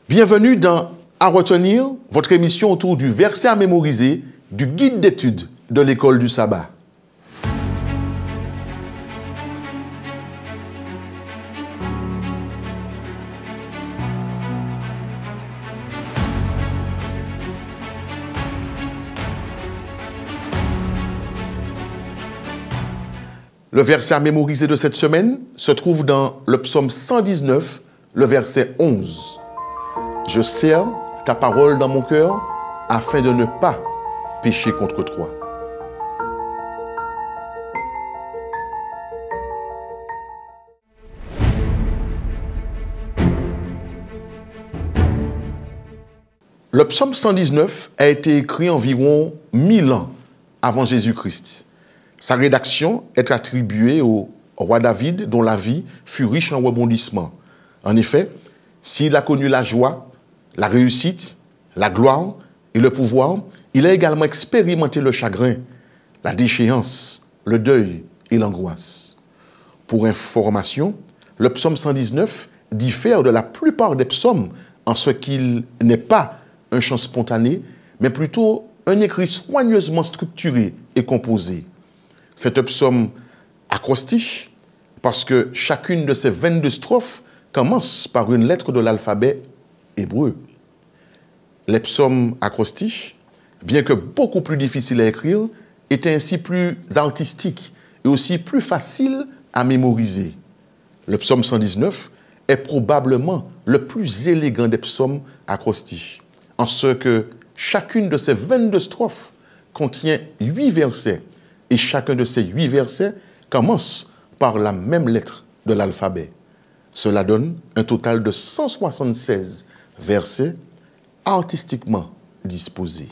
Bienvenue dans À retenir, votre émission autour du verset à mémoriser du guide d'études de l'école du sabbat. Le verset à mémoriser de cette semaine se trouve dans le psaume 119, le verset 11. Je serre ta parole dans mon cœur afin de ne pas pécher contre toi. Le psaume 119 a été écrit environ 1000 ans avant Jésus-Christ. Sa rédaction est attribuée au roi David, dont la vie fut riche en rebondissements. En effet, s'il a connu la joie, la réussite, la gloire et le pouvoir, il a également expérimenté le chagrin, la déchéance, le deuil et l'angoisse. Pour information, le psaume 119 diffère de la plupart des psaumes en ce qu'il n'est pas un chant spontané, mais plutôt un écrit soigneusement structuré et composé. C'est un psaume acrostiche parce que chacune de ces 22 strophes commence par une lettre de l'alphabet hébreu. Les psaumes acrostiches, bien que beaucoup plus difficiles à écrire, étaient ainsi plus artistiques et aussi plus faciles à mémoriser. Le psaume 119 est probablement le plus élégant des psaumes acrostiches, en ce que chacune de ces 22 strophes contient 8 versets et chacun de ces 8 versets commence par la même lettre de l'alphabet. Cela donne un total de 176 versets artistiquement disposés.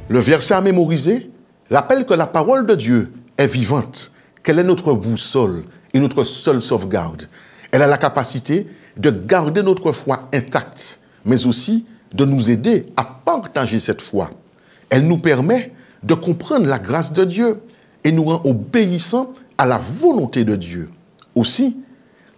Le verset à mémoriser rappelle que la parole de Dieu est vivante, qu'elle est notre boussole et notre seule sauvegarde. Elle a la capacité de garder notre foi intacte, mais aussi de nous aider à partager cette foi. Elle nous permet de comprendre la grâce de Dieu et nous rend obéissants à la volonté de Dieu. Aussi,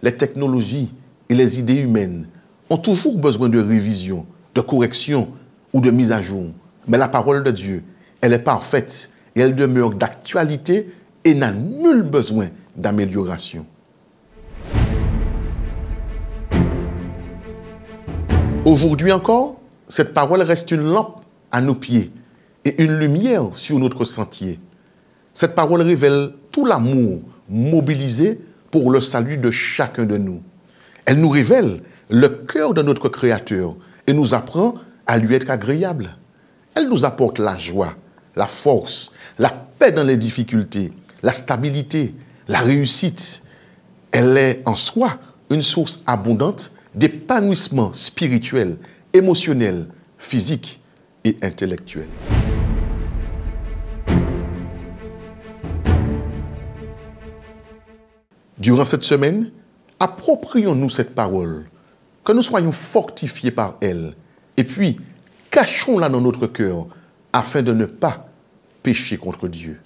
les technologies et les idées humaines ont toujours besoin de révision, de correction ou de mise à jour. Mais la parole de Dieu, elle est parfaite et elle demeure d'actualité et n'a nul besoin d'amélioration. Aujourd'hui encore, cette parole reste une lampe à nos pieds et une lumière sur notre sentier. Cette parole révèle tout l'amour mobilisé pour le salut de chacun de nous. Elle nous révèle le cœur de notre Créateur et nous apprend à lui être agréable. Elle nous apporte la joie, la force, la paix dans les difficultés, la stabilité, la réussite. Elle est en soi une source abondante d'épanouissement spirituel, émotionnel, physique et intellectuel. Durant cette semaine, approprions-nous cette parole, que nous soyons fortifiés par elle, et puis cachons-la dans notre cœur afin de ne pas pécher contre Dieu.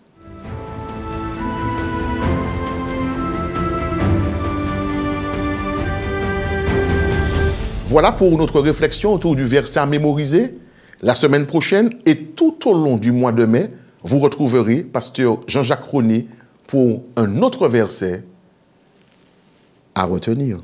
Voilà pour notre réflexion autour du verset à mémoriser. La semaine prochaine et tout au long du mois de mai, vous retrouverez pasteur Jean-Jacques René pour un autre verset à retenir.